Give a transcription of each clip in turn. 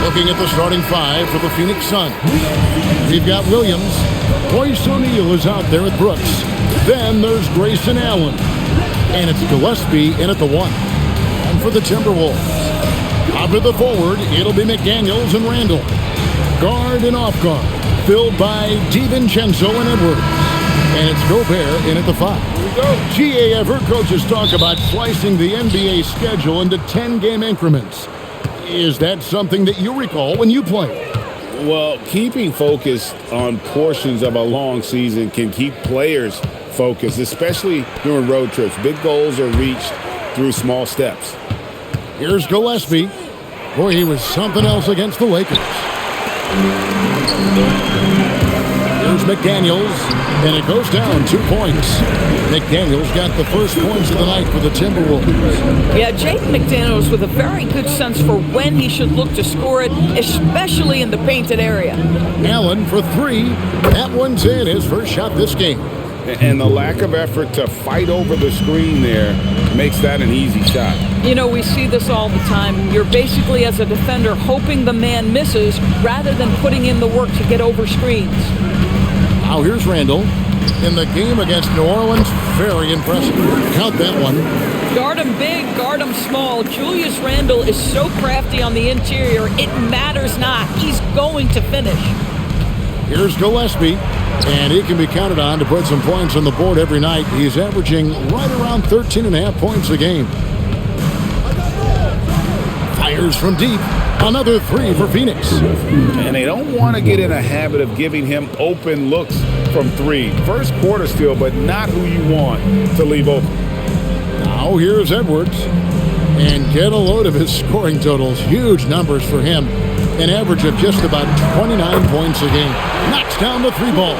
Looking at the starting five for the Phoenix Suns. We've got Williams. Royce O'Neal is out there at Brooks. Then there's Grayson Allen. And it's Gillespie in at the 1. And for the Timberwolves, out to the forward, it'll be McDaniels and Randall. Guard and off guard, filled by DiVincenzo and Edwards. And it's Gobert in at the 5. Here we go. GA, I've heard coaches talk about slicing the NBA schedule into 10-game increments. Is that something that you recall when you played? Well, keeping focus on portions of a long season can keep players focused, especially during road trips. Big goals are reached through small steps. Here's Gillespie. Boy, he was something else against the Lakers. Here's McDaniels, and it goes down 2 points. McDaniels got the first points of the night for the Timberwolves. Yeah, Jaden McDaniels with a very good sense for when he should look to score it, especially in the painted area. Allen for 3. That one's in, his first shot this game. And the lack of effort to fight over the screen there makes that an easy shot. You know, we see this all the time. You're basically, as a defender, hoping the man misses rather than putting in the work to get over screens. Now here's Randall. In the game against New Orleans, very impressive. Count that one. Guard him big, guard him small. Julius Randle is so crafty on the interior, it matters not. He's going to finish. Here's Gillespie, and he can be counted on to put some points on the board every night. He's averaging right around 13.5 points a game. Fires from deep. Another 3 for Phoenix. And they don't want to get in a habit of giving him open looks from 3. First quarter still, but not who you want to leave open. Now here's Edwards. And get a load of his scoring totals. Huge numbers for him. An average of just about 29 points a game. Knocks down the 3 ball.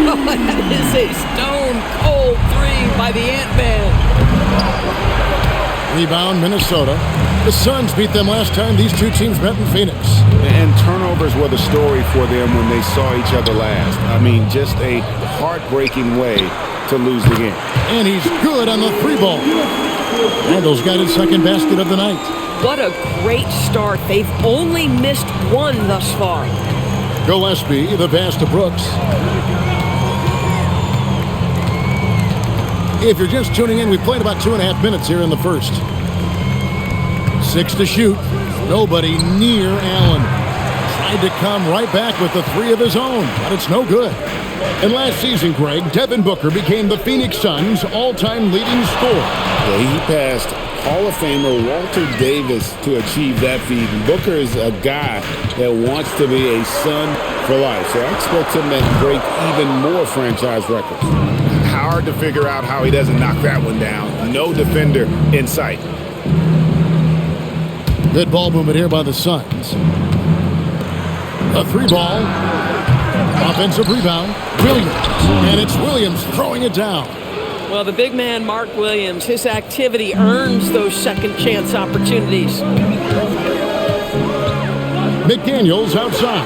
Oh, that is a stone-cold 3 by the Ant-Man. Rebound, Minnesota. The Suns beat them last time these two teams met in Phoenix. And turnovers were the story for them when they saw each other last. I mean, just a heartbreaking way to lose the game. And he's good on the 3 ball. Randall's got his second basket of the night. What a great start. They've only missed 1 thus far. Gillespie, the pass to Brooks. If you're just tuning in, we played about 2.5 minutes here in the first. 6 to shoot. Nobody near Allen. Tried to come right back with the 3 of his own, but it's no good. And last season, Greg, Devin Booker became the Phoenix Suns' all-time leading scorer. Yeah, he passed Hall of Famer Walter Davis to achieve that feat. And Booker is a guy that wants to be a Sun for life. So I expect him to break even more franchise records. Hard to figure out how he doesn't knock that one down. No defender in sight. Good ball movement here by the Suns. A 3 ball. Offensive rebound. Williams. And it's Williams throwing it down. Well, the big man, Mark Williams, his activity earns those second chance opportunities. McDaniels outside.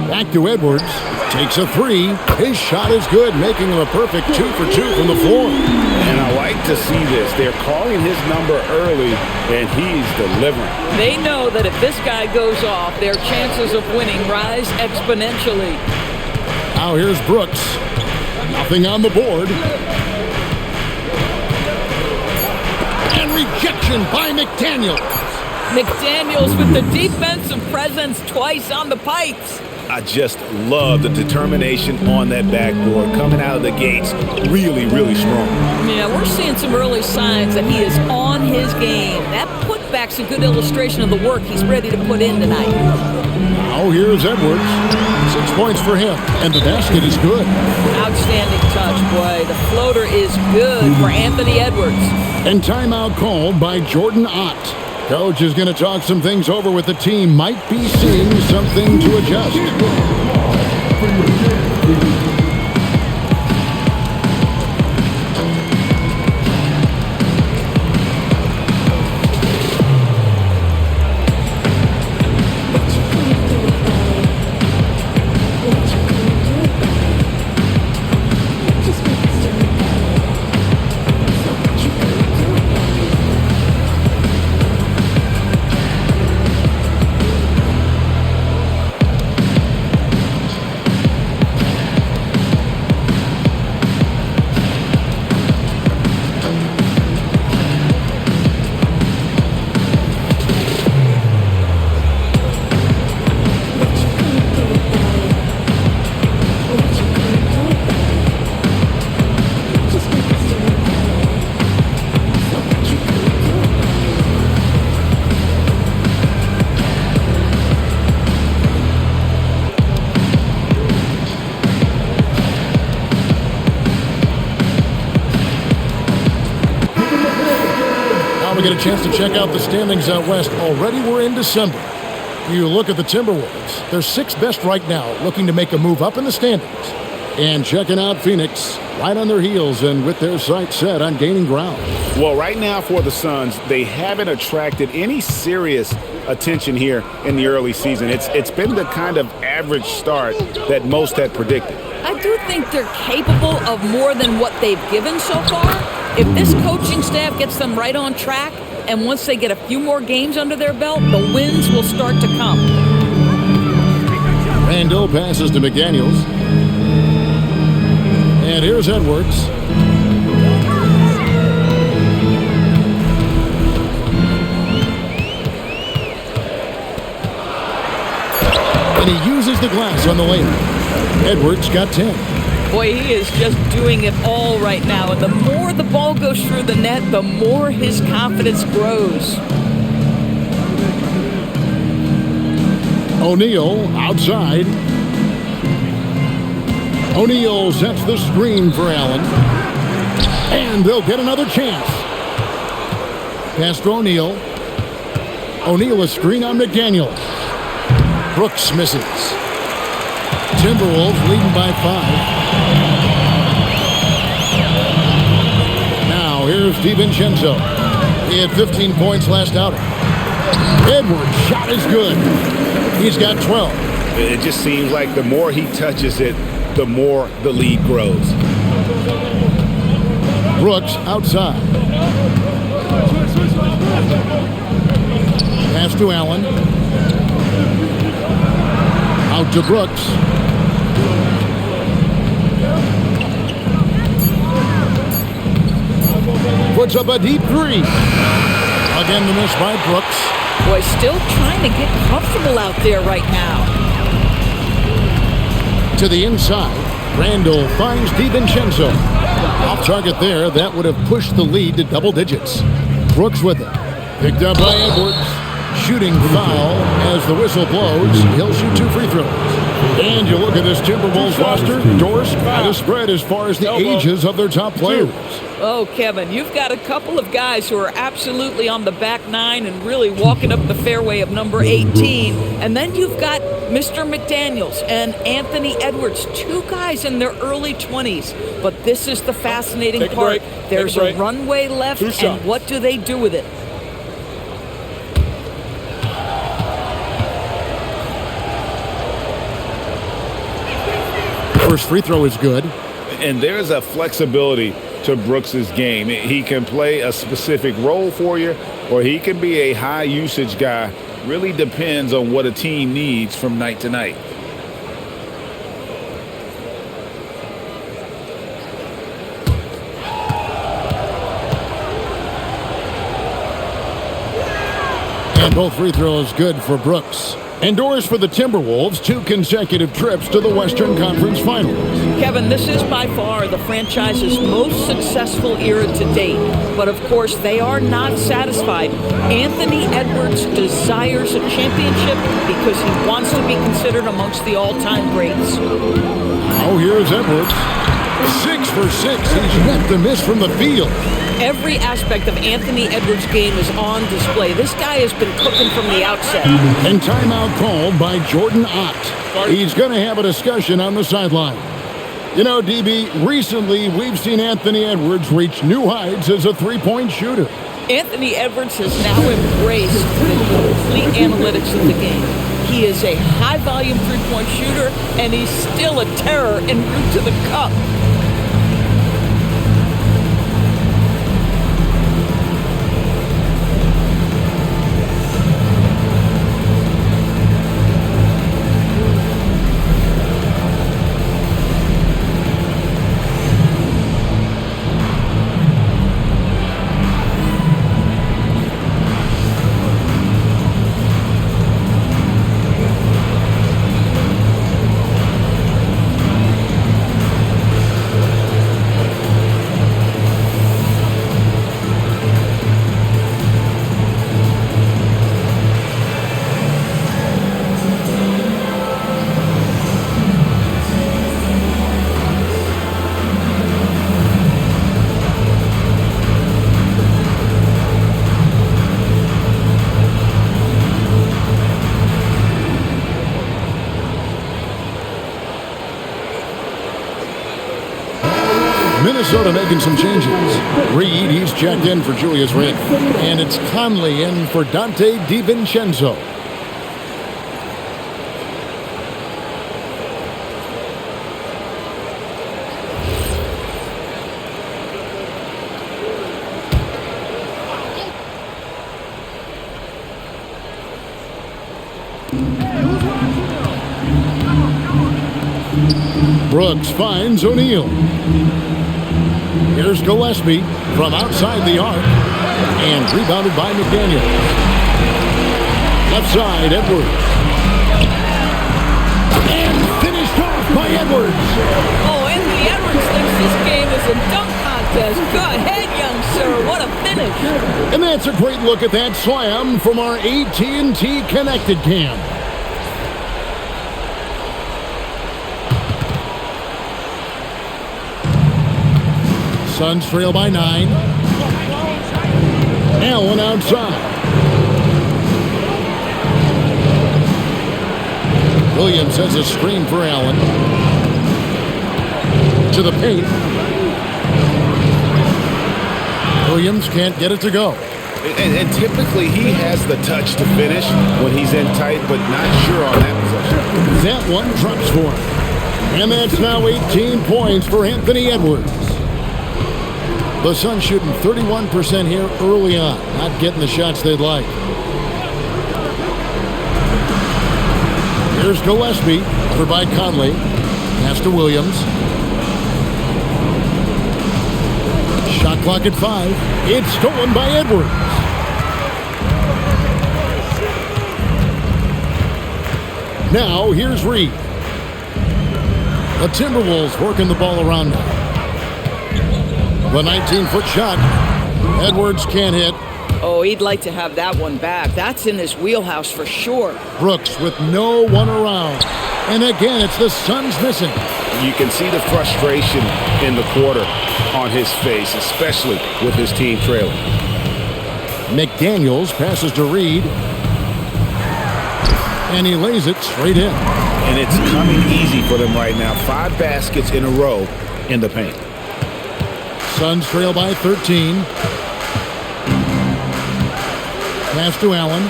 Back to Edwards. Takes a 3. His shot is good, making him a perfect 2 for 2 from the floor. And I like to see this. They're calling his number early, and he's delivering. They know that if this guy goes off, their chances of winning rise exponentially. Now here's Brooks. Nothing on the board. And rejection by McDaniels. McDaniels with the defensive presence twice on the pipes. I just love the determination on that backboard. Coming out of the gates really, really strong. Yeah, we're seeing some early signs that he is on his game. That putback's a good illustration of the work he's ready to put in tonight. Now here's Edwards. 6 points for him, and the basket is good. Outstanding touch, boy. The floater is good for Anthony Edwards. And timeout called by Jordan Ott. Coach is going to talk some things over with the team. Might be seeing something to adjust. we get a chance to check out the standings out west. Already we're in December. You look at the Timberwolves. They're sixth best right now, looking to make a move up in the standings. And checking out Phoenix, right on their heels and with their sights set on gaining ground. Well, right now for the Suns, they haven't attracted any serious attention here in the early season. It's been the kind of average start that most had predicted. I do think they're capable of more than what they've given so far. If this coaching staff gets them right on track, and once they get a few more games under their belt, the wins will start to come. Randall passes to McDaniels. And here's Edwards. And he uses the glass on the layup. Edwards got 10. Boy, he is just doing it all right now. And the more the ball goes through the net, the more his confidence grows. O'Neal outside. O'Neal sets the screen for Allen. And they'll get another chance. Pass to O'Neal. O'Neal a screen on McDaniels. Brooks misses. Timberwolves leading by 5. Now here's DiVincenzo. He had 15 points last outing. Edwards' shot is good. He's got 12. It just seems like the more he touches it, the more the lead grows. Brooks outside. Pass to Allen. Out to Brooks. Puts up a deep three. Again the miss by Brooks. Boy, still trying to get comfortable out there right now. To the inside, Randall finds DiVincenzo. Off target there, that would have pushed the lead to double digits. Brooks with it. Picked up by Edwards. Shooting foul as the whistle blows. He'll shoot 2 free throws. And you look at this Timberwolves roster, Doris by the spread as far as the ages of their top players. Oh, Kevin, you've got a couple of guys who are absolutely on the back nine and really walking up the fairway of number 18. And then you've got Mr. McDaniels and Anthony Edwards, 2 guys in their early 20s. But this is the fascinating part. There's a runway left, and what do they do with it? First free throw is good. And there's a flexibility to Brooks's game. He can play a specific role for you, or he can be a high usage guy. Really depends on what a team needs from night to night. And both free throws good for Brooks. Endures for the Timberwolves 2 consecutive trips to the Western Conference Finals. Kevin, this is by far the franchise's most successful era to date. But of course, they are not satisfied. Anthony Edwards desires a championship because he wants to be considered amongst the all-time greats. Oh, here's Edwards. 6 for 6. He's yet to miss from the field. Every aspect of Anthony Edwards' game is on display. This guy has been cooking from the outset. And timeout called by Jordan Ott. He's going to have a discussion on the sideline. You know, DB, recently we've seen Anthony Edwards reach new heights as a three-point shooter. Anthony Edwards has now embraced the complete analytics of the game. He is a high-volume three-point shooter, and he's still a terror en route to the cup. Minnesota making some changes. Reed, he's checked in for Julius Randle. And it's Conley in for Dante DiVincenzo. Brooks finds O'Neal. Here's Gillespie from outside the arc. And rebounded by McDaniel. Left side, Edwards. And finished off by Edwards. Oh, Anthony Edwards thinks this game is a dunk contest. Go ahead, young sir. What a finish. And that's a great look at that slam from our AT&T Connected Cam. Suns trail by 9. Allen outside. Williams has a screen for Allen. To the paint. Williams can't get it to go. And typically he has the touch to finish when he's in tight, but not sure on that possession. That one drops for him. And that's now 18 points for Anthony Edwards. The Suns shooting 31% here early on. Not getting the shots they'd like. Here's Gillespie. Over by Conley. Pass to Williams. Shot clock at 5. It's stolen by Edwards. Now here's Reed. The Timberwolves working the ball around now. The 19-foot shot. Edwards can't hit. Oh, he'd like to have that one back. That's in his wheelhouse for sure. Brooks with no one around. And again, it's the Suns missing. You can see the frustration in the quarter on his face, especially with his team trailing. McDaniels passes to Reed. And he lays it straight in. And it's coming easy for them right now. 5 baskets in a row in the paint. Suns trail by 13. Pass to Allen.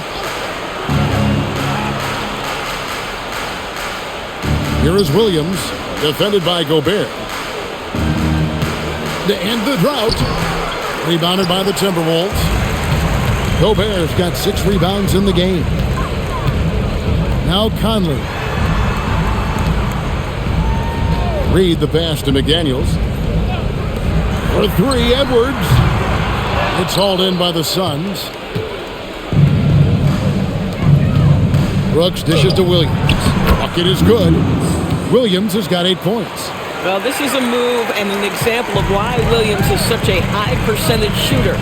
Here is Williams, defended by Gobert. To end the drought. Rebounded by the Timberwolves. Gobert's got 6 rebounds in the game. Now Conley. Reed the pass to McDaniels. For 3, Edwards. It's hauled in by the Suns. Brooks dishes to Williams. Bucket is good. Williams has got 8 points. Well, this is a move and an example of why Williams is such a high percentage shooter.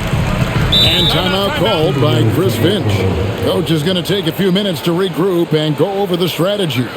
And timeout called by Chris Finch. Coach is going to take a few minutes to regroup and go over the strategy.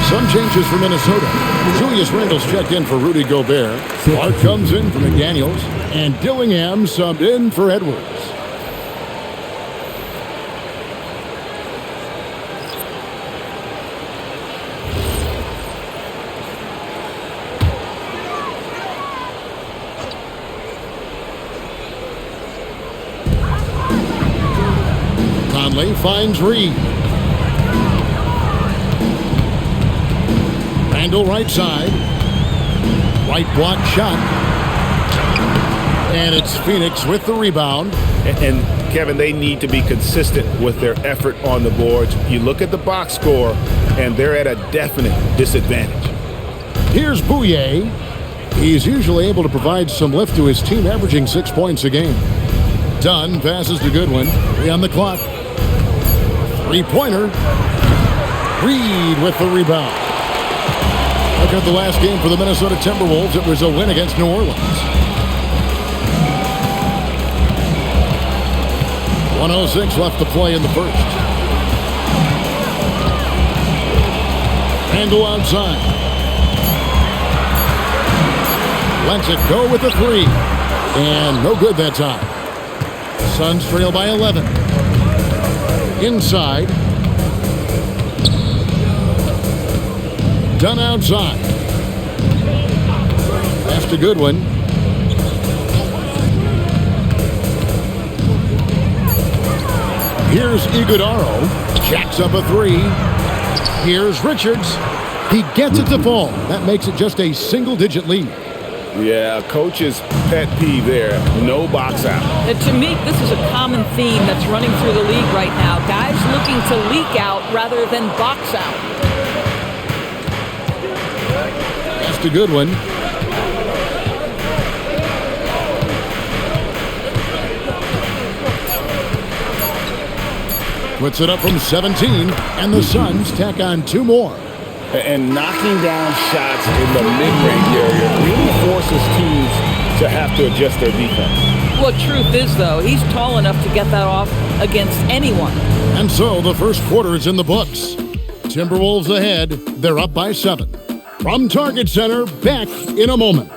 Some changes for Minnesota. Julius Randle's checked in for Rudy Gobert. Clark comes in for McDaniels. And Dillingham subbed in for Edwards. Conley finds Reed. Randall right side. White block shot. And it's Phoenix with the rebound. And Kevin, they need to be consistent with their effort on the boards. You look at the box score, and they're at a definite disadvantage. Here's Bouye. He's usually able to provide some lift to his team, averaging 6 points a game. Dunn passes to Goodwin. 3 on the clock. Three-pointer. Reed with the rebound. Look at the last game for the Minnesota Timberwolves. It was a win against New Orleans. 1:06 left to play in the first. Randall outside. Lets it go with a three. And no good that time. Suns trail by 11. Inside. Dunn outside. Pass to Goodwin. Here's Iguodaro. Jacks up a three. Here's Richards. He gets it to fall. That makes it just a single-digit lead. Yeah, coach's pet peeve there. No box out. And to me, this is a common theme that's running through the league right now. Guys looking to leak out rather than box out. That's a good one. Puts it up from 17, and the Suns tack on 2 more. And knocking down shots in the mid-range area really forces teams to have to adjust their defense. Well, truth is, though, he's tall enough to get that off against anyone. And so the first quarter is in the books. Timberwolves ahead. They're up by 7. From Target Center, back in a moment.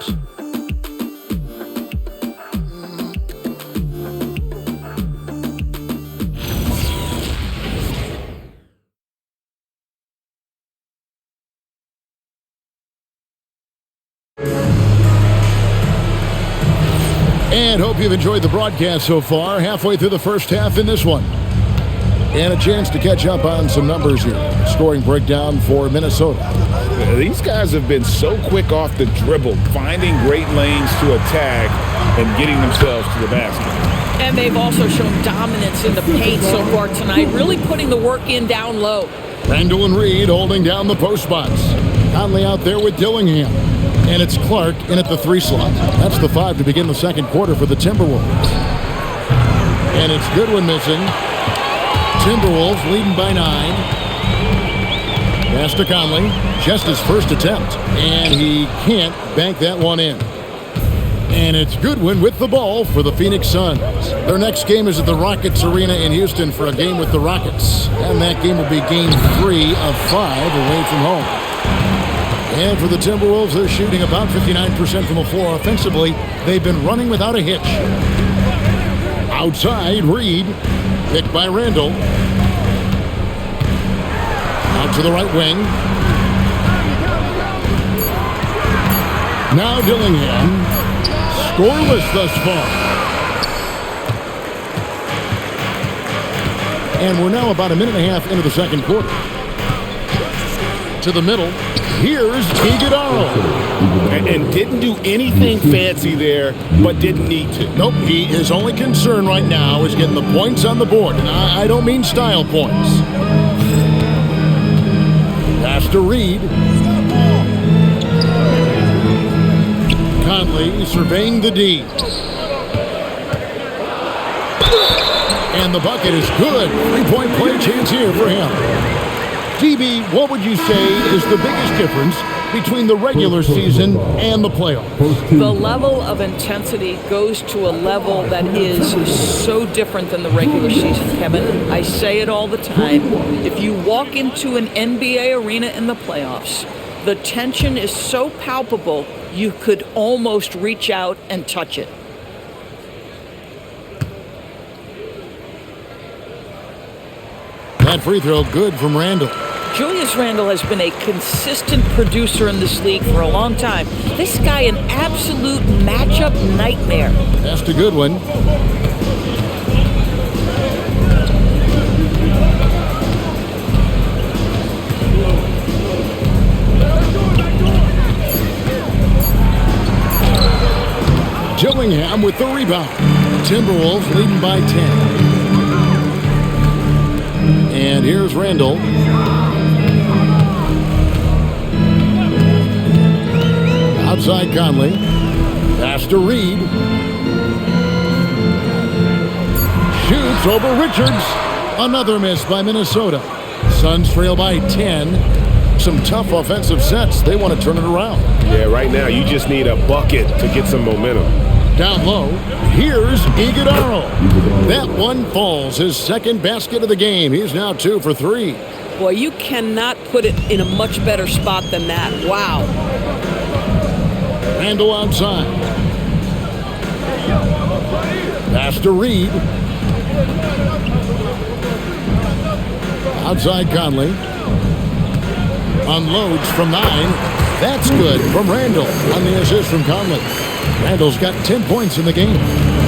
And hope you've enjoyed the broadcast so far. Halfway through the first half in this one. And a chance to catch up on some numbers here. Scoring breakdown for Minnesota. These guys have been so quick off the dribble, finding great lanes to attack and getting themselves to the basket. And they've also shown dominance in the paint so far tonight, really putting the work in down low. Randall and Reed holding down the post spots. Conley out there with Dillingham. And it's Clark in at the 3 slot. That's the 5 to begin the second quarter for the Timberwolves. And it's Goodwin missing. Timberwolves leading by 9. Pass to Conley. Just his first attempt. And he can't bank that one in. And it's Goodwin with the ball for the Phoenix Suns. Their next game is at the Rockets Arena in Houston for a game with the Rockets. And that game will be game 3 of 5 away from home. And for the Timberwolves, they're shooting about 59% from the floor offensively. They've been running without a hitch. Outside, Reed. Picked by Randall. Out to the right wing. Now Dillingham. Scoreless thus far. And we're now about a minute and a half into the second quarter. To the middle. Here's Iguodaro. And didn't do anything fancy there, but didn't need to. Nope, his only concern right now is getting the points on the board. And I don't mean style points. Pass to Reed. Conley surveying the D. And the bucket is good. 3-point play chance here for him. DB, what would you say is the biggest difference between the regular season and the playoffs? The level of intensity goes to a level that is so different than the regular season, Kevin. I say it all the time. If you walk into an NBA arena in the playoffs, the tension is so palpable you could almost reach out and touch it. That free throw good from Randall. Julius Randle has been a consistent producer in this league for a long time. This guy, an absolute matchup nightmare. That's a good one. Dillingham with the rebound. Timberwolves leading by 10. And here's Randall. Outside Conley. Pass to Reed. Shoots over Richards. Another miss by Minnesota. Suns trail by 10. Some tough offensive sets. They want to turn it around. Yeah, right now you just need a bucket to get some momentum. Down low, here's Iguodala. That one falls. His second basket of the game. He's now 2 for 3. Boy, you cannot put it in a much better spot than that. Wow. Randall outside. Pass to Reed. Outside Conley. Unloads from 9. That's good from Randall on the assist from Conley. Randall's got 10 points in the game.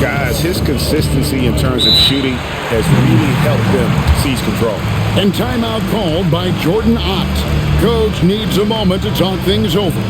Guys, his consistency in terms of shooting has really helped them seize control. And timeout called by Jordan Ott. Coach needs a moment to talk things over.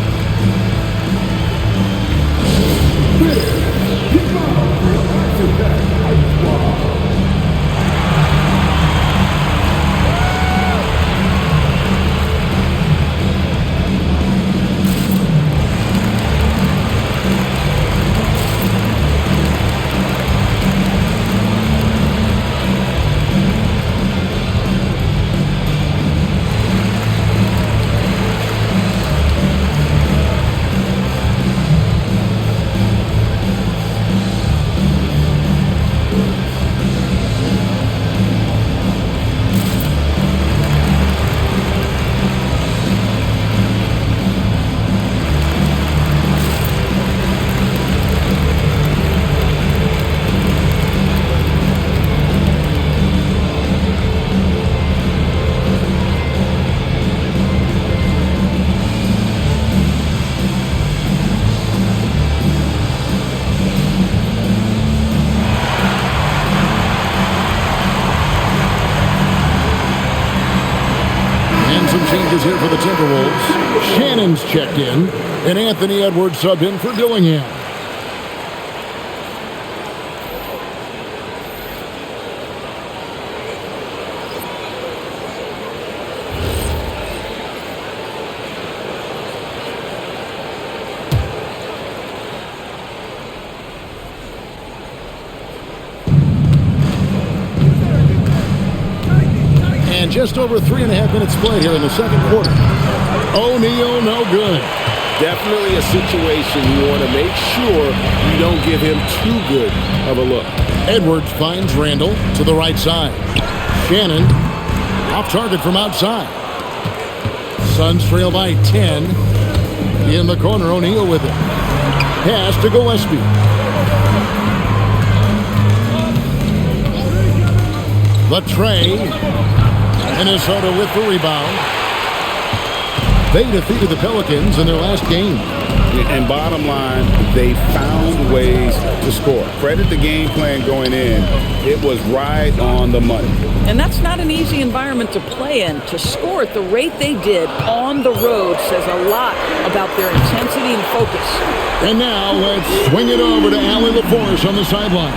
Changes here for the Timberwolves. Shannon's checked in, and Anthony Edwards subbed in for Dillingham. And just over 3.5 minutes played here in the second quarter. O'Neal, no good. Definitely a situation you want to make sure you don't give him too good of a look. Edwards finds Randall to the right side. Shannon off target from outside. Suns trail by 10. In the corner, O'Neal with it. Pass to Gillespie. The tray. Minnesota with the rebound. They defeated the Pelicans in their last game. And bottom line, they found ways to score. Credit the game plan going in. It was right on the money. And that's not an easy environment to play in. To score at the rate they did on the road says a lot about their intensity and focus. And now let's swing it over to Allie LaForce on the sideline.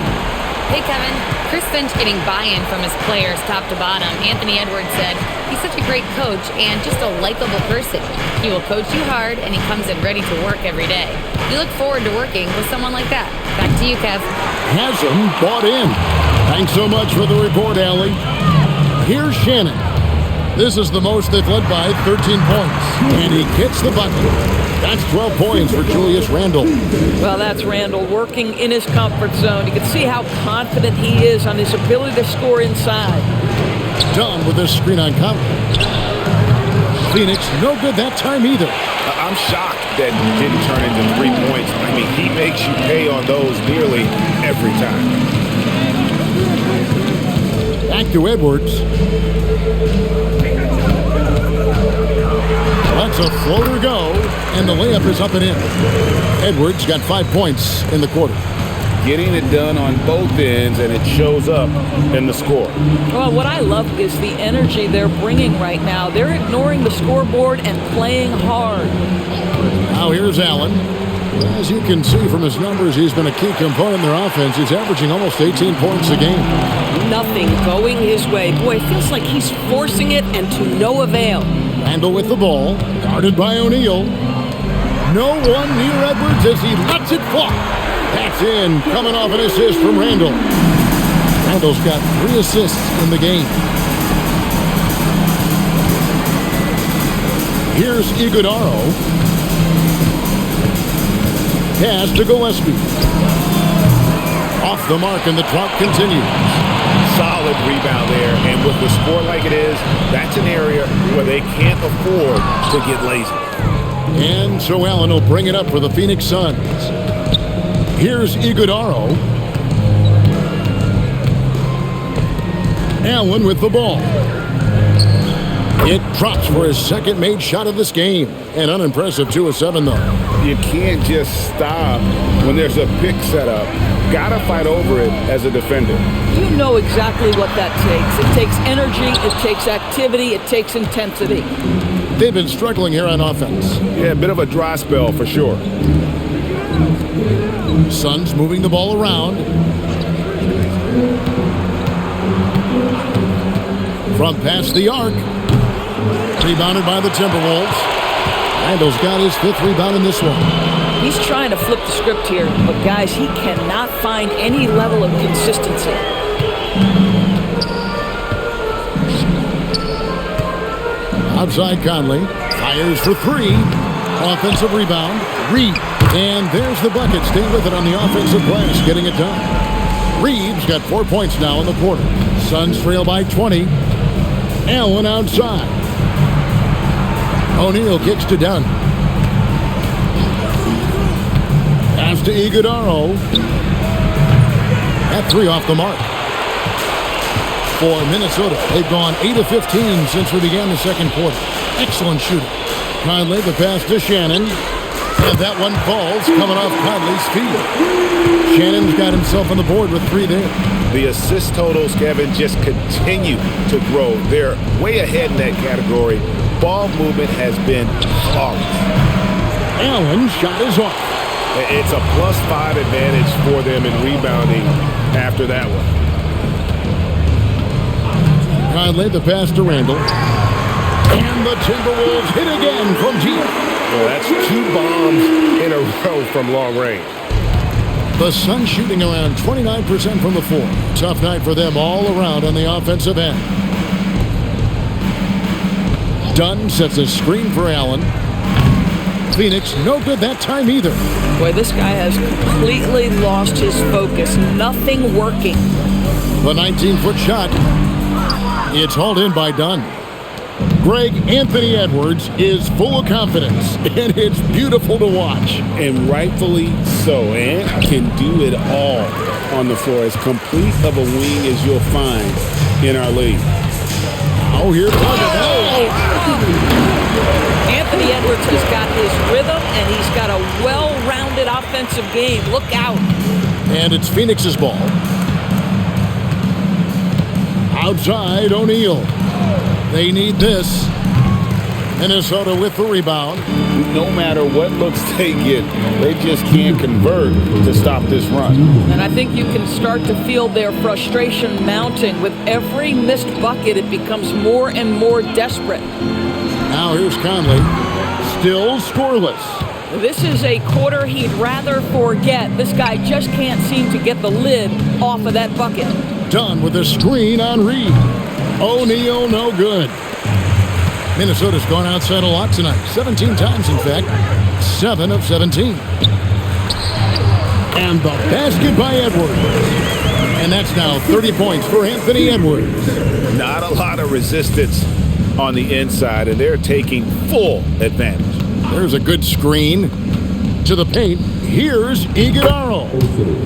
Hey, Kevin. Chris Finch getting buy-in from his players top to bottom. Anthony Edwards said, he's such a great coach and just a likable person. He will coach you hard, and he comes in ready to work every day. We look forward to working with someone like that. Back to you, Kev. Hasn't bought in. Thanks so much for the report, Allie. Here's Shannon. This is the most they've led by 13 points. And he gets the bucket. That's 12 points for Julius Randle. Well, that's Randle working in his comfort zone. You can see how confident he is on his ability to score inside. Done with this screen on Conley. Phoenix, no good that time either. I'm shocked that he didn't turn into 3 points. I mean, he makes you pay on those nearly every time. Back to Edwards. Lets a floater go, and the layup is up and in. Edwards got 5 points in the quarter. Getting it done on both ends, and it shows up in the score. Well, what I love is the energy they're bringing right now. They're ignoring the scoreboard and playing hard. Now here's Allen. As you can see from his numbers, he's been a key component in their offense. He's averaging almost 18 points a game. Nothing going his way. Boy, it feels like he's forcing it and to no avail. Randall with the ball, guarded by O'Neal. No one near Edwards as he lets it fly. That's in, coming off an assist from Randall. Randall's got 3 assists in the game. Here's Iguodaro. Pass to Gillespie. Off the mark, and the drought continues. Solid rebound there, and with the score like it is, that's an area where they can't afford to get lazy. And so Allen will bring it up for the Phoenix Suns. Here's Iguodaro. Allen with the ball. It drops for his second made shot of this game. An unimpressive 2 of 7, though. You can't just stop when there's a pick set up. Gotta fight over it as a defender. You know exactly what that takes. It takes energy, it takes activity, it takes intensity. They've been struggling here on offense. Yeah, a bit of a dry spell for sure. Suns moving the ball around. From past the arc. Rebounded by the Timberwolves. Randall's got his 5th rebound in this one. He's trying to flip the script here, but guys, he cannot find any level of consistency. Outside Conley. Fires for 3. Offensive rebound. Reed. And there's the bucket. Stay with it on the offensive glass, getting it done. Reeves got 4 points now in the quarter. Suns trail by 20. Allen outside. O'Neal kicks to Dunn. Pass to Iguodaro. At 3 off the mark. For Minnesota, they've gone 8 of 15 since we began the second quarter. Excellent shooting. Conley, the pass to Shannon. And that one falls, coming off Conley's feet. Shannon's got himself on the board with 3 there. The assist totals, Kevin, just continue to grow. They're way ahead in that category. Ball movement has been flawless. Allen shot is off. It's a +5 advantage for them in rebounding after that one. Conley, the pass to Randall. And the Timberwolves hit again from deep. Well, that's 2 bombs in a row from long range. The Suns shooting around 29% from the floor. Tough night for them all around on the offensive end. Dunn sets a screen for Allen. Phoenix, no good that time either. Boy, this guy has completely lost his focus. Nothing working. The 19-foot shot. It's hauled in by Dunn. Greg, Anthony Edwards is full of confidence, and it's beautiful to watch. And rightfully so. Ant can do it all on the floor. As complete of a wing as you'll find in our league. Oh, here Anthony Edwards has got his rhythm, and he's got a well-rounded offensive game. Look out. And it's Phoenix's ball. Outside, O'Neal. They need this. Minnesota with the rebound. No matter what looks they get, they just can't convert to stop this run. And I think you can start to feel their frustration mounting. With every missed bucket, it becomes more and more desperate. Now here's Conley. Still scoreless. This is a quarter he'd rather forget. This guy just can't seem to get the lid off of that bucket. Dunn with a screen on Reed. O'Neal, no good. Minnesota's gone outside a lot tonight. 17 times, in fact. 7 of 17. And the basket by Edwards. And that's now 30 points for Anthony Edwards. Not a lot of resistance on the inside, and they're taking full advantage. There's a good screen to the paint. Here's Iguodaro.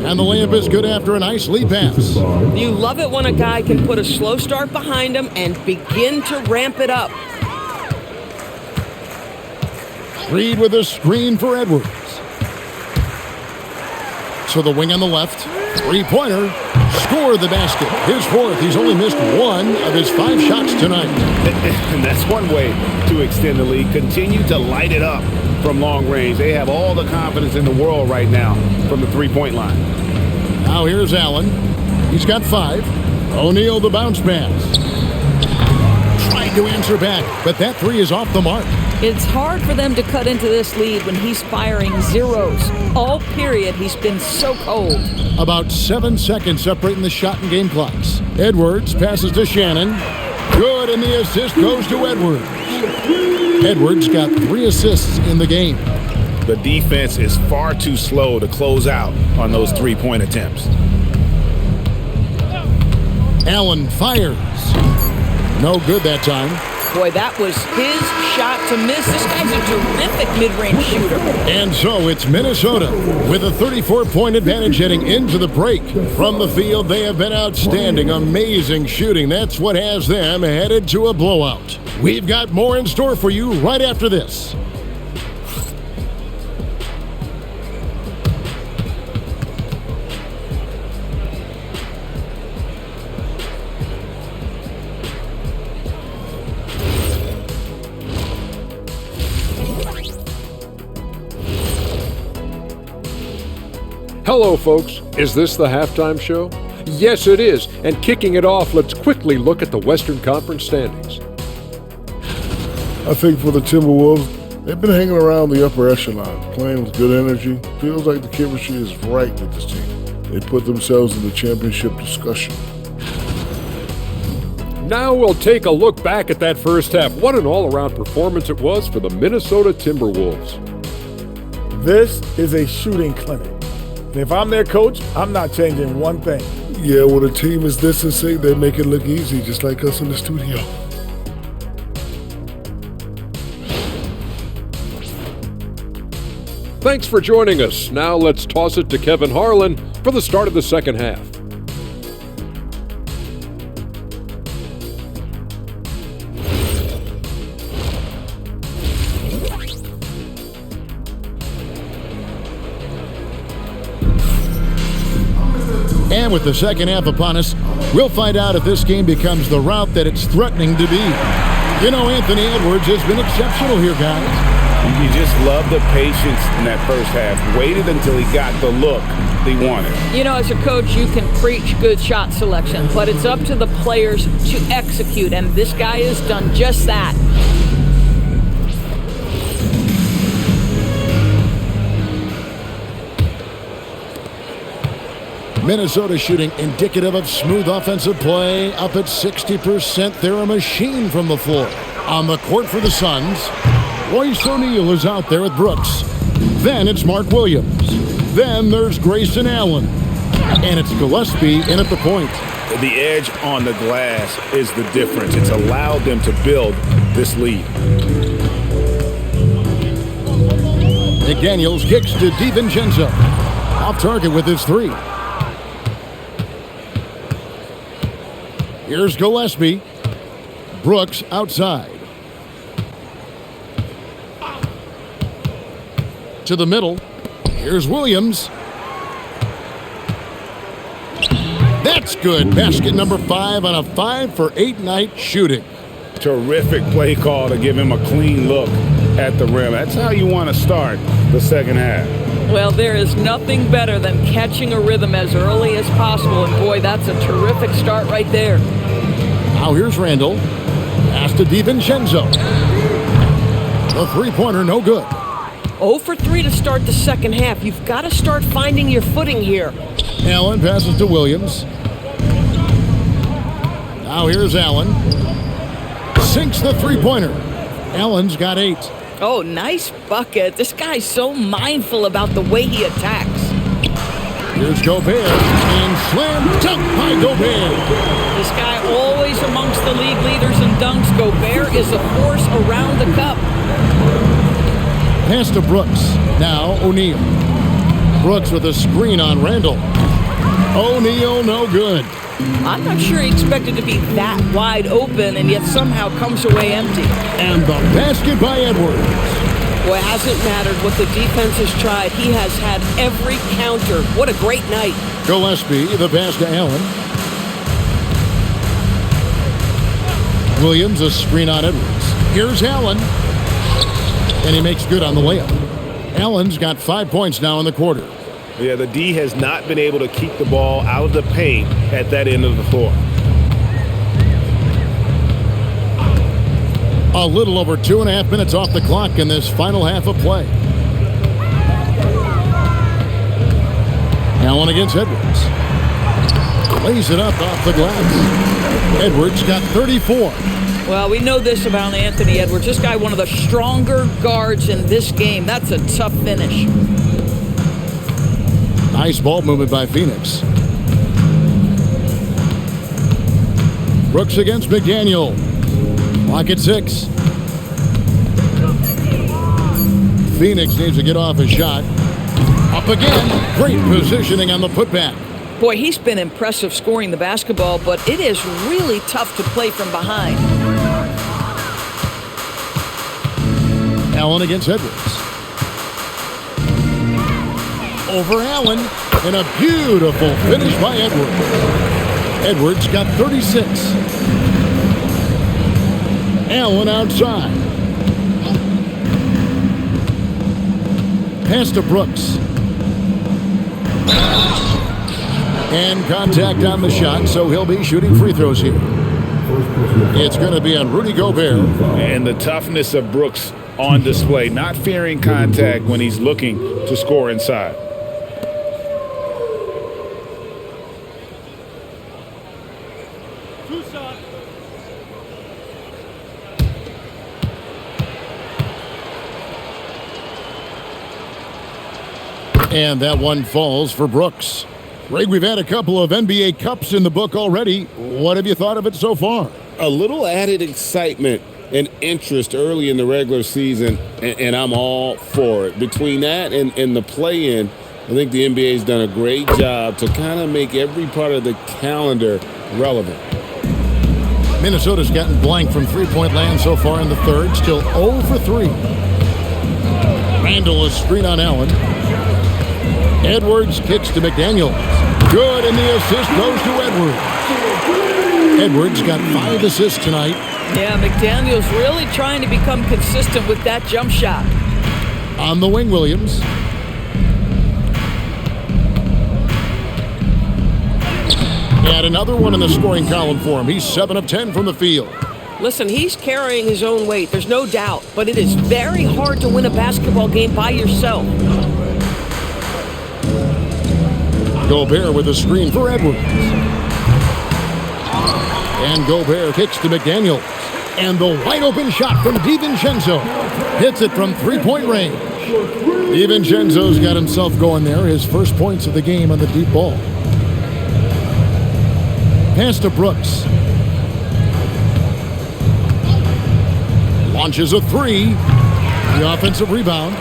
And the layup is good after a nice lead pass. You love it when a guy can put a slow start behind him and begin to ramp it up. Reed with a screen for Edwards. To the wing on the left. Three-pointer. Score the basket. His 4th. He's only missed 1 of his 5 shots tonight. And that's one way to extend the lead. Continue to light it up from long range. They have all the confidence in the world right now from the three-point line. Now here's Allen. He's got 5. O'Neal the bounce pass. Trying to answer back, but that 3 is off the mark. It's hard for them to cut into this lead when he's firing zeros. All period, he's been so cold. About 7 seconds separating the shot and game clocks. Edwards passes to Shannon. Good, and the assist goes to Edwards. Edwards got 3 assists in the game. The defense is far too slow to close out on those three-point attempts. Allen fires. No good that time. Boy, that was his shot to miss. This guy's a terrific mid-range shooter. And so it's Minnesota with a 34-point advantage heading into the break. From the field, they have been outstanding. Amazing shooting. That's what has them headed to a blowout. We've got more in store for you right after this. Hello, folks. Is this the halftime show? Yes, it is. And kicking it off, let's quickly look at the Western Conference standings. I think for the Timberwolves, they've been hanging around the upper echelon, playing with good energy. Feels like the chemistry is right with this team. They put themselves in the championship discussion. Now we'll take a look back at that first half. What an all-around performance it was for the Minnesota Timberwolves. This is a shooting clinic. And if I'm their coach, I'm not changing one thing. Yeah, when a team is this insane, they make it look easy, just like us in the studio. Thanks for joining us. Now let's toss it to Kevin Harlan for the start of the second half. And with the second half upon us, we'll find out if this game becomes the route that it's threatening to be. You know, Anthony Edwards has been exceptional here, guys. You just love the patience in that first half. Waited until he got the look he wanted. You know, as a coach, you can preach good shot selection, but it's up to the players to execute, and this guy has done just that. Minnesota shooting indicative of smooth offensive play, up at 60%. They're a machine from the floor. On the court for the Suns, Royce O'Neal is out there with Brooks. Then it's Mark Williams. Then there's Grayson Allen. And it's Gillespie in at the point. The edge on the glass is the difference. It's allowed them to build this lead. McDaniels kicks to DiVincenzo. Off target with his 3. Here's Gillespie. Brooks outside. To the middle. Here's Williams. That's good. Basket number 5 on a 5 for 8 night shooting. Terrific play call to give him a clean look at the rim. That's how you want to start the second half. Well, there is nothing better than catching a rhythm as early as possible, and boy, that's a terrific start right there. Now here's Randall. Pass to DiVincenzo. The three-pointer, no good. 0 for 3 to start the second half. You've got to start finding your footing here. Allen passes to Williams. Now here's Allen. Sinks the three-pointer. Allen's got 8. Oh, nice bucket. This guy's so mindful about the way he attacks. Here's Gobert. And slam dunk by Gobert. This guy always amongst the league leaders in dunks. Gobert is a force around the cup. Pass to Brooks. Now O'Neal. Brooks with a screen on Randall. O'Neal, no good. I'm not sure he expected to be that wide open and yet somehow comes away empty. And the basket by Edwards. Well, it hasn't mattered what the defense has tried. He has had every counter. What a great night. Gillespie, the pass to Allen. Williams, a screen on Edwards. Here's Allen. And he makes good on the layup. Allen's got 5 points now in the quarter. Yeah, the D has not been able to keep the ball out of the paint at that end of the floor. A little over 2.5 minutes off the clock in this final half of play. Allen against Edwards. Lays it up off the glass. Edwards got 34. Well, we know this about Anthony Edwards. This guy, one of the stronger guards in this game. That's a tough finish. Nice ball movement by Phoenix. Brooks against McDaniel. Clock at 6. Phoenix needs to get off a shot. Up again. Great positioning on the putback. Boy, he's been impressive scoring the basketball, but it is really tough to play from behind. Allen against Edwards. Over Allen. And a beautiful finish by Edwards. Edwards got 36. Allen outside. Pass to Brooks. And contact on the shot, so he'll be shooting free throws here. It's going to be on Rudy Gobert. And the toughness of Brooks on display, not fearing contact when he's looking to score inside. And that one falls for Brooks. Greg, we've had a couple of NBA Cups in the book already. What have you thought of it so far? A little added excitement and interest early in the regular season, and I'm all for it. Between that and the play-in, I think the NBA's done a great job to kind of make every part of the calendar relevant. Minnesota's gotten blank from three-point land so far in the third. Still 0 for 3. Randall, a screen on Allen. Edwards kicks to McDaniel. Good, and the assist goes to Edwards. Edwards got 5 assists tonight. Yeah, McDaniel's really trying to become consistent with that jump shot. On the wing, Williams. And another one in the scoring column for him. He's 7 of 10 from the field. Listen, he's carrying his own weight. There's no doubt. But it is very hard to win a basketball game by yourself. Gobert with a screen for Edwards. And Gobert kicks to McDaniel. And the wide open shot from DiVincenzo. Hits it from three-point range. DiVincenzo's got himself going there. His first points of the game on the deep ball. Pass to Brooks. Launches a 3. The offensive rebound.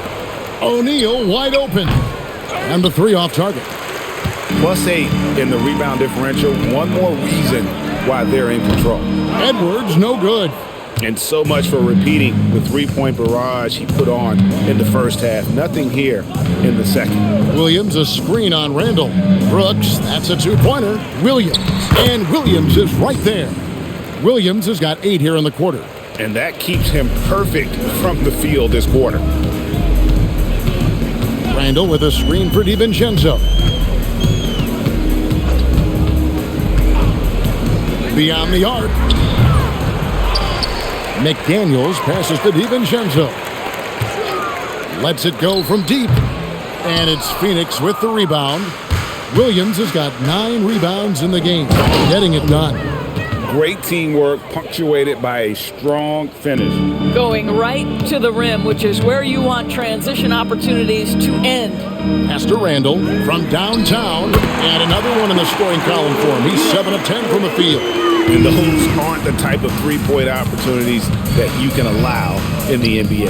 O'Neal wide open. And the 3 off target. +8 in the rebound differential. One more reason why they're in control. Edwards, no good. And so much for repeating the three-point barrage he put on in the first half. Nothing here in the second. Williams, a screen on Randall. Brooks, that's a 2-pointer. Williams. And Williams is right there. Williams has got 8 here in the quarter. And that keeps him perfect from the field this quarter. Randall with a screen for DiVincenzo. Beyond the arc. McDaniels passes to DiVincenzo. Lets it go from deep. And it's Phoenix with the rebound. Williams has got 9 rebounds in the game. Getting it done. Great teamwork, punctuated by a strong finish. Going right to the rim, which is where you want transition opportunities to end. Pass to Randall from downtown. And another one in the scoring column for him. He's 7 of 10 from the field. And those aren't the type of three-point opportunities that you can allow in the NBA.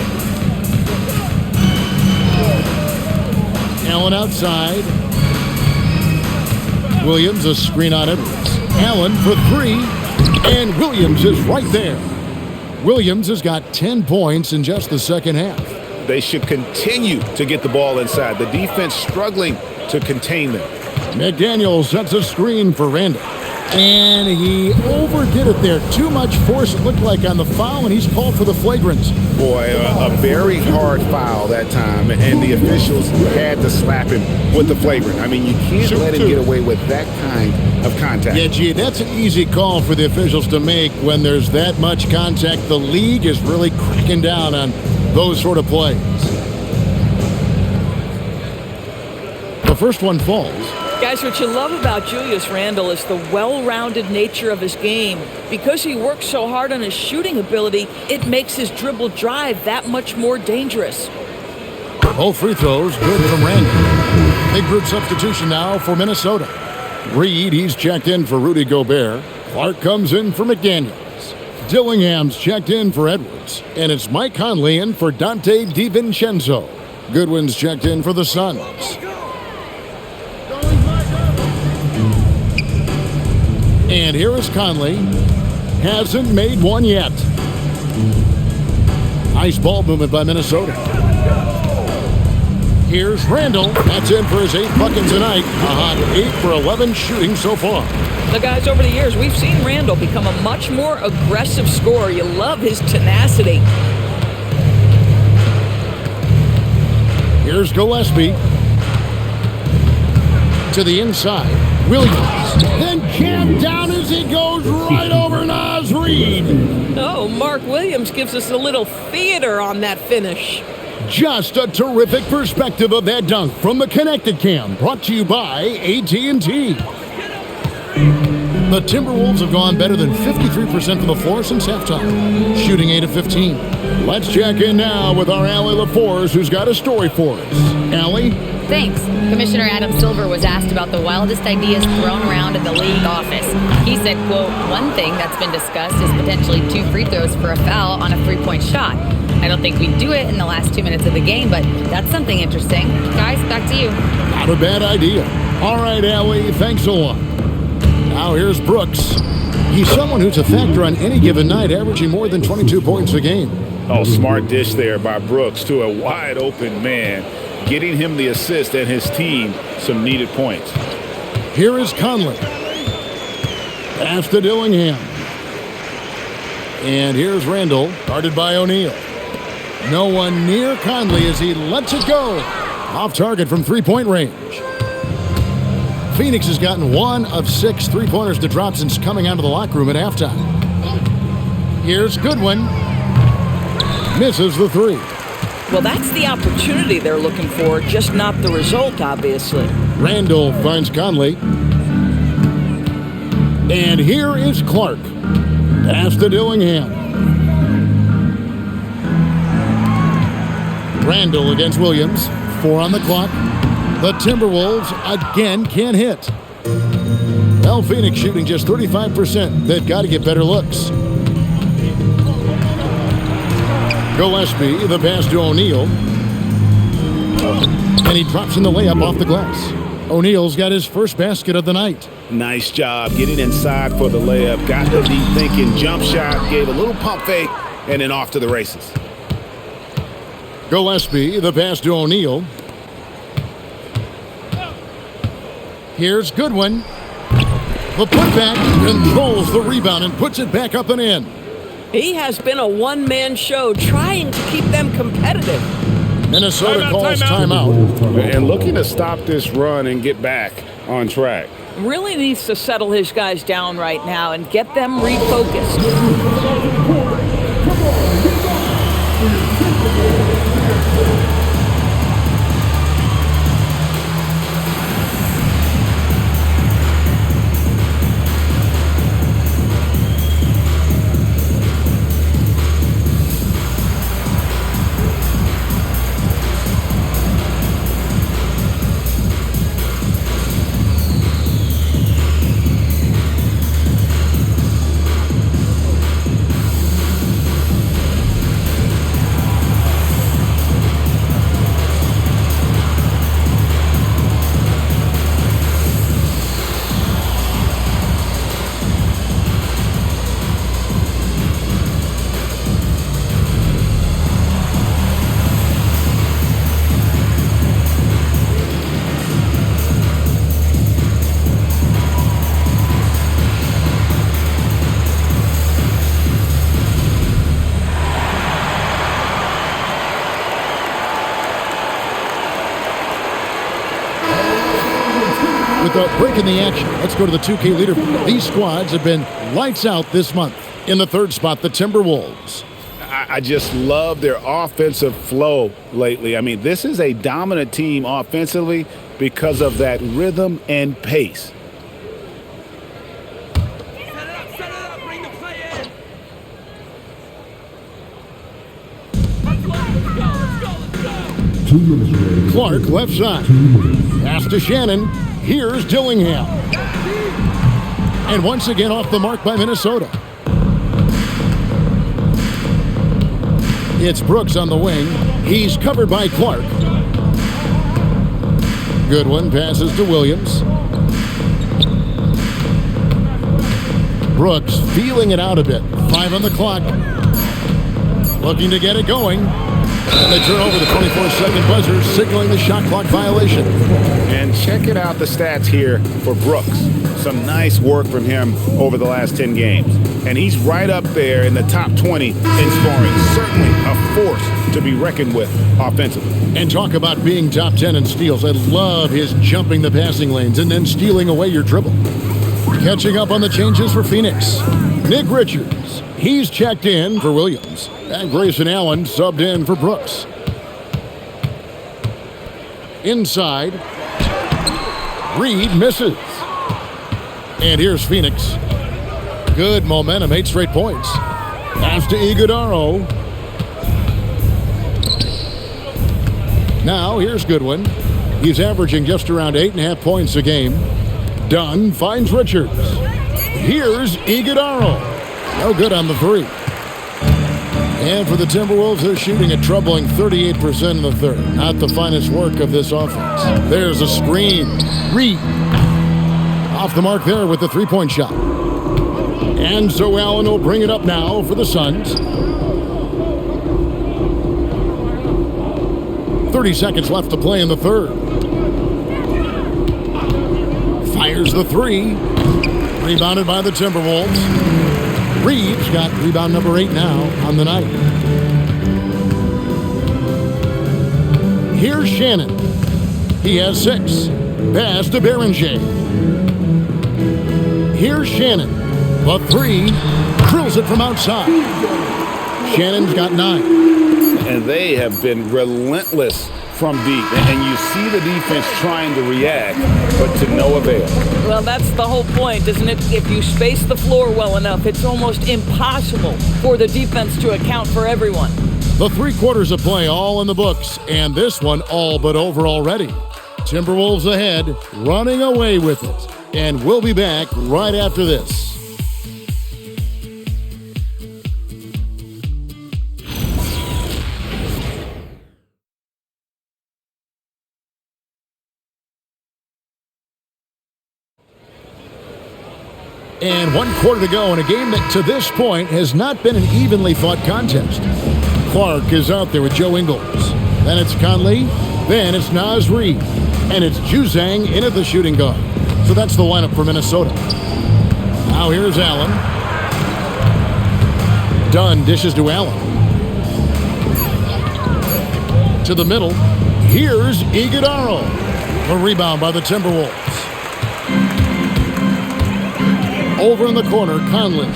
Allen outside. Williams, a screen on Edwards. Allen for 3. And Williams is right there. Williams has got 10 points in just the second half. They should continue to get the ball inside. The defense struggling to contain them. McDaniel sets a screen for Randall. And he overdid it there. Too much force, it looked like, on the foul, and he's called for the flagrant. Boy, a very hard foul that time, and the officials had to slap him with the flagrant. I mean, you can't let him get away with that kind of contact. Yeah, gee, that's an easy call for the officials to make when there's that much contact. The league is really cracking down on those sort of plays. The first one falls. Guys, what you love about Julius Randle is the well-rounded nature of his game. Because he works so hard on his shooting ability, it makes his dribble drive that much more dangerous. Both free throws good from Randle. Big group substitution now for Minnesota. Reed, he's checked in for Rudy Gobert. Clark comes in for McDaniels. Dillingham's checked in for Edwards. And it's Mike Conley in for Dante DiVincenzo. Goodwin's checked in for the Suns. And here is Conley. Hasn't made one yet. Nice ball movement by Minnesota. Here's Randle. That's in for his 8th bucket tonight. A hot 8 for 11 shooting so far. The guys, over the years, we've seen Randle become a much more aggressive scorer. You love his tenacity. Here's Gillespie. To the inside. Williams. Then jammed down as he goes right over Naz Reid. Oh, Mark Williams gives us a little theater on that finish. Just a terrific perspective of that dunk from the Connected Cam, brought to you by AT&T. The Timberwolves have gone better than 53% from the floor since halftime, shooting 8 of 15. Let's check in now with our Allie LaForce, who's got a story for us. Allie? Thanks. Commissioner Adam Silver was asked about the wildest ideas thrown around in the league office. He said, quote, "One thing that's been discussed is potentially 2 free throws for a foul on a 3-point shot. I don't think we'd do it in the last 2 minutes of the game, but that's something interesting." Guys, back to you. Not a bad idea. All right, Allie, thanks a lot. Now here's Brooks. He's someone who's a factor on any given night, averaging more than 22 points a game. Oh, smart dish there by Brooks to a wide open man, getting him the assist and his team some needed points. Here is Conley. Pass to Dillingham. And here's Randle, guarded by O'Neal. No one near Conley as he lets it go. Off target from 3-point range. Phoenix has gotten 1 of 6 3-pointers to drop since coming out of the locker room at halftime. Here's Goodwin. Misses the 3. Well, that's the opportunity they're looking for, just not the result, obviously. Randle finds Conley. And here is Clark. Pass to Dillingham. Randle against Williams. 4 on the clock. The Timberwolves again can't hit. Well, Phoenix shooting just 35%. They've got to get better looks. Gillespie, the pass to O'Neal. And he drops in the layup off the glass. O'Neal's got his first basket of the night. Nice job getting inside for the layup. Got the deep thinking jump shot, gave a little pump fake, and then off to the races. Gillespie, the pass to O'Neal. Here's Goodwin. The putback controls the rebound and puts it back up and in. He has been a one-man show trying to keep them competitive. Minnesota calls timeout. And looking to stop this run and get back on track. Really needs to settle his guys down right now and get them refocused. With a break in the action, let's go to the 2K leaderboard. These squads have been lights out this month. In the third spot, the Timberwolves. I just love their offensive flow lately. I mean, this is a dominant team offensively because of that rhythm and pace. Clark left side. Pass to Shannon. Here's Dillingham. And once again off the mark by Minnesota. It's Brooks on the wing. He's covered by Clark. Goodwin passes to Williams. Brooks feeling it out a bit. 5 on the clock. Looking to get it going. And they turn over the 24-second buzzer, signaling the shot clock violation. And check it out, the stats here for Brooks. Some nice work from him over the last 10 games. And he's right up there in the top 20 in scoring. Certainly a force to be reckoned with offensively. And talk about being top 10 in steals. I love his jumping the passing lanes and then stealing away your dribble. Catching up on the changes for Phoenix. Nick Richards. He's checked in for Williams. And Grayson Allen subbed in for Brooks. Inside. Reed misses. And here's Phoenix. Good momentum, 8 straight points. Pass to Iguodaro. Now here's Goodwin. He's averaging just around 8.5 points a game. Dunn finds Richards. Here's Iguodaro. No good on the three. And for the Timberwolves, they're shooting a troubling 38% in the third. Not the finest work of this offense. There's a screen. Reed. Off the mark there with the three-point shot. And so Allen will bring it up now for the Suns. 30 seconds left to play in the third. Fires the three. Rebounded by the Timberwolves. Reed's got rebound number 8 now on the night. Here's Shannon. He has 6. Pass to Berenger. Here's Shannon. The three. Drills it from outside. Shannon's got 9. And they have been relentless from deep. And you see the defense trying to react, but to no avail. Well, that's the whole point, isn't it? If you space the floor well enough, it's almost impossible for the defense to account for everyone. The 3 quarters of play all in the books, and this one all but over already. Timberwolves ahead, running away with it. And we'll be back right after this. And 1 quarter to go in a game that to this point has not been an evenly fought contest. Clark is out there with Joe Ingles. Then it's Conley. Then it's Naz Reid. And it's Juzang in at the shooting guard. So that's the lineup for Minnesota. Now here's Allen. Dunn dishes to Allen. To the middle. Here's Iguodaro. The rebound by the Timberwolves. Over in the corner, Conley.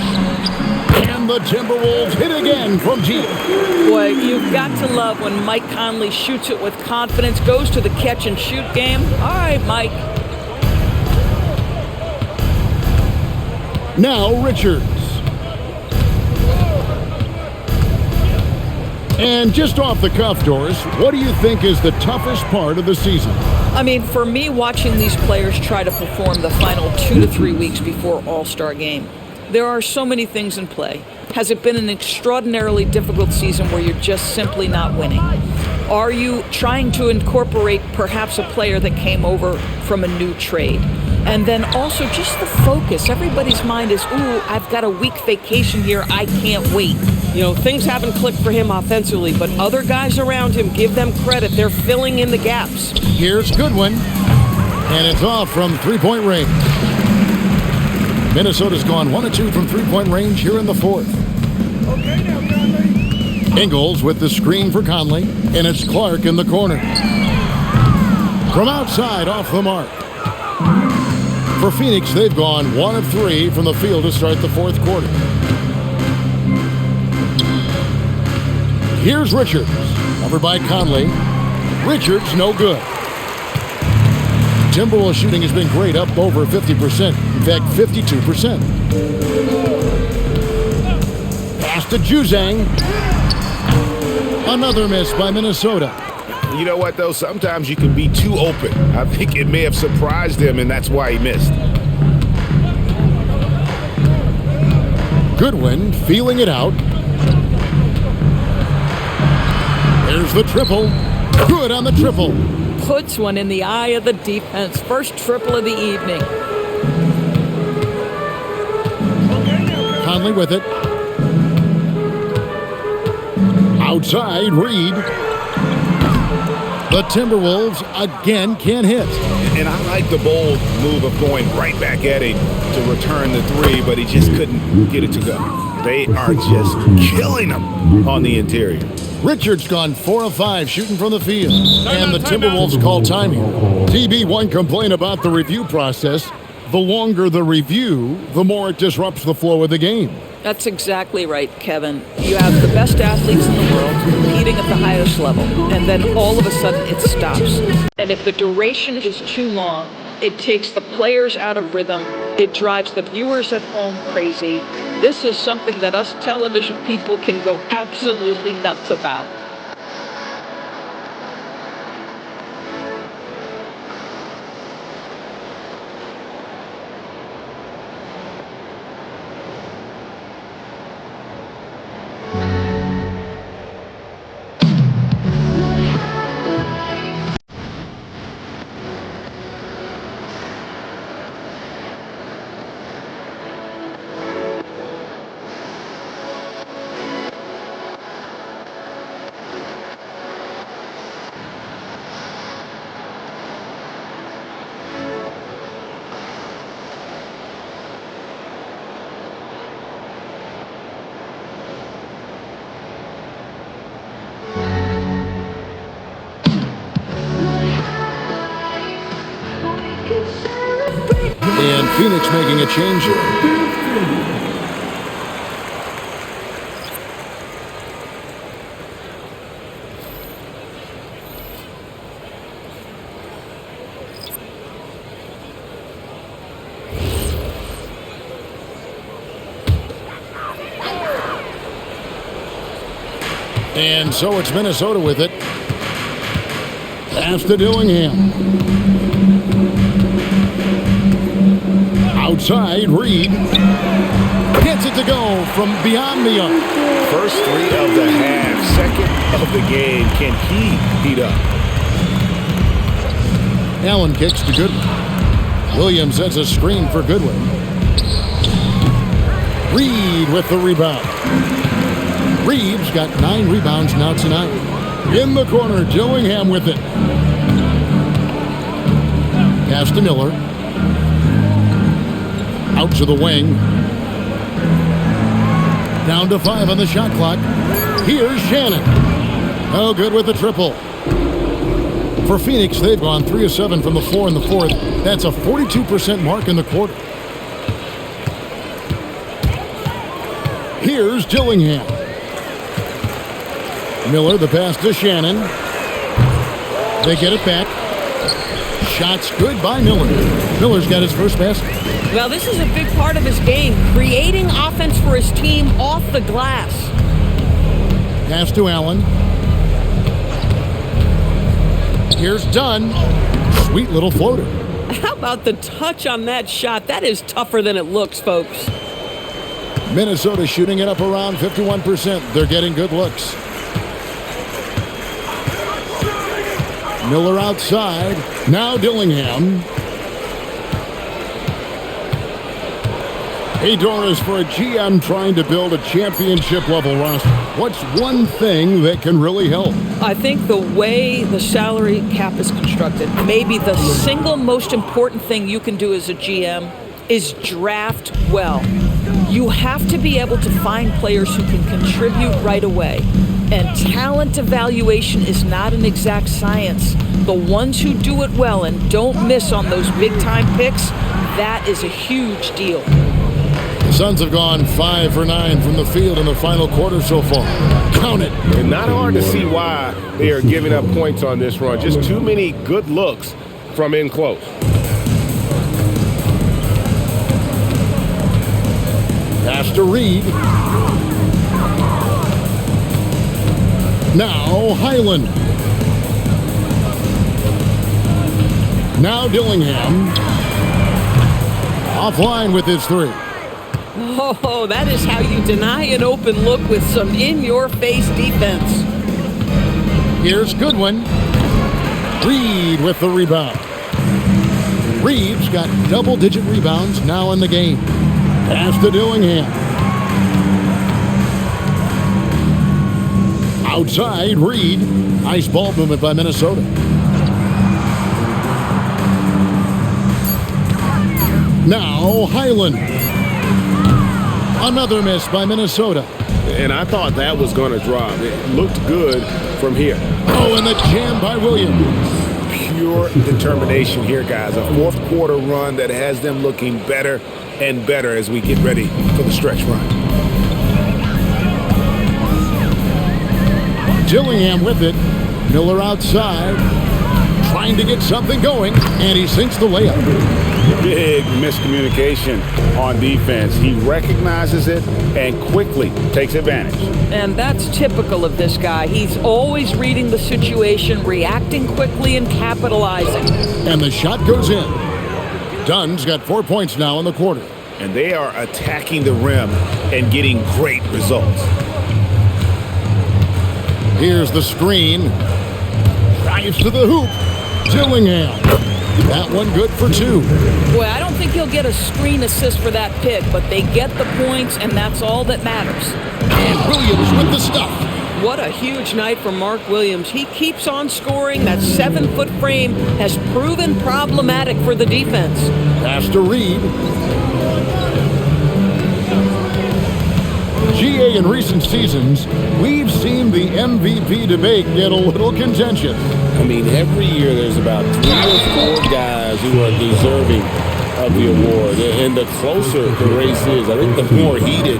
And the Timberwolves hit again from deep. Boy, you've got to love when Mike Conley shoots it with confidence, goes to the catch-and-shoot game. All right, Mike. Now Richards. And just off the cuff, Doris, what do you think is the toughest part of the season? I mean, for me, watching these players try to perform the final 2 to 3 weeks before All-Star game, there are so many things in play. Has it been an extraordinarily difficult season where you're just simply not winning? Are you trying to incorporate perhaps a player that came over from a new trade? And then also just the focus. Everybody's mind is, ooh, I've got a week vacation here. I can't wait. You know, things haven't clicked for him offensively, but other guys around him, give them credit. They're filling in the gaps. Here's Goodwin. And it's off from three-point range. Minnesota's gone 1 of 2 from three-point range here in the fourth. Okay now, Conley. Ingles with the screen for Conley. And it's Clark in the corner. From outside, off the mark. For Phoenix, they've gone 1 of 3 from the field to start the fourth quarter. Here's Richards, covered by Conley. Richards, no good. Timberwolves shooting has been great, up over 50%. In fact, 52%. Pass to Juzang. Another miss by Minnesota. You know what, though? Sometimes you can be too open. I think it may have surprised him, and that's why he missed. Goodwin feeling it out. There's the triple. Good on the triple. Puts one in the eye of the defense. First triple of the evening. Conley with it. Outside, Reed. The Timberwolves again can't hit. And I like the bold move of going right back at him to return the three, but he just couldn't get it to go. They are just killing him on the interior. Richards gone 4 of 5 shooting from the field. And the Timberwolves call time here. TB1 complained about the review process. The longer the review, the more it disrupts the flow of the game. That's exactly right, Kevin. You have the best athletes in the world competing at the highest level, and then all of a sudden it stops. And if the duration is too long, it takes the players out of rhythm. It drives the viewers at home crazy. This is something that us television people can go absolutely nuts about. And Phoenix making a change here. And so it's Minnesota with it. Pass to Dillingham. Outside, Reed gets it to go from beyond the arc. First three of the half, second of the game. Can he heat up? Allen kicks to Goodwin. Williams sets a screen for Goodwin. Reed with the rebound. Reeves got 9 rebounds now tonight. In the corner, Dillingham with it. Pass to Miller. Out to the wing. Down to 5 on the shot clock. Here's Shannon. Oh, good with the triple. For Phoenix, they've gone 3 of 7 from the floor in the fourth. That's a 42% mark in the quarter. Here's Dillingham. Miller, the pass to Shannon. They get it back. Shots good by Miller. Miller's got his first basket. Well, this is a big part of his game, creating offense for his team off the glass. Pass to Allen. Here's Dunn. Sweet little floater. How about the touch on that shot? That is tougher than it looks, folks. Minnesota shooting it up around 51%. They're getting good looks. Miller outside. Now Dillingham. Hey, Doris, for a GM trying to build a championship-level roster, what's one thing that can really help? I think the way the salary cap is constructed, maybe the single most important thing you can do as a GM is draft well. You have to be able to find players who can contribute right away. And talent evaluation is not an exact science. The ones who do it well and don't miss on those big-time picks, that is a huge deal. The Suns have gone 5 for 9 from the field in the final quarter so far. Count it. And not hard to see why they are giving up points on this run. Just too many good looks from in close. Pass to Reed. Now Highland. Now Dillingham. Offline with his three. Oh, that is how you deny an open look with some in-your-face defense. Here's Goodwin. Reed with the rebound. Reed's got double-digit rebounds now in the game. Pass to Dillingham. Outside, Reed. Nice ball movement by Minnesota. Now Highland. Another miss by Minnesota. And I thought that was going to drop. It looked good from here. Oh, and the jam by Williams. Pure determination here, guys. A fourth quarter run that has them looking better and better as we get ready for the stretch run. Dillingham with it. Miller outside. Trying to get something going. And he sinks the layup. Big miscommunication on defense. He recognizes it and quickly takes advantage. And that's typical of this guy. He's always reading the situation, reacting quickly, and capitalizing. And the shot goes in. Dunn's got 4 points now in the quarter. And they are attacking the rim and getting great results. Here's the screen. Drives to the hoop. Dillingham. That one good for two. Boy, I don't think he'll get a screen assist for that pick, but they get the points, and that's all that matters. And Williams with the stuff. What a huge night for Mark Williams. He keeps on scoring. That 7-foot frame has proven problematic for the defense. Pass to Reed. GA, in recent seasons, we've seen the MVP debate get a little contentious. I mean, every year there's about 3 or 4 guys who are deserving of the award. And the closer the race is, I think the more heated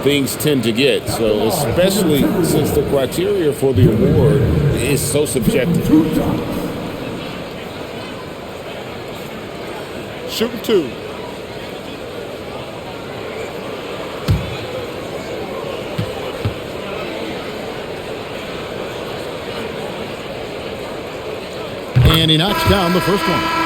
things tend to get. So especially since the criteria for the award is so subjective. Shooting two. And he knocks down the first one.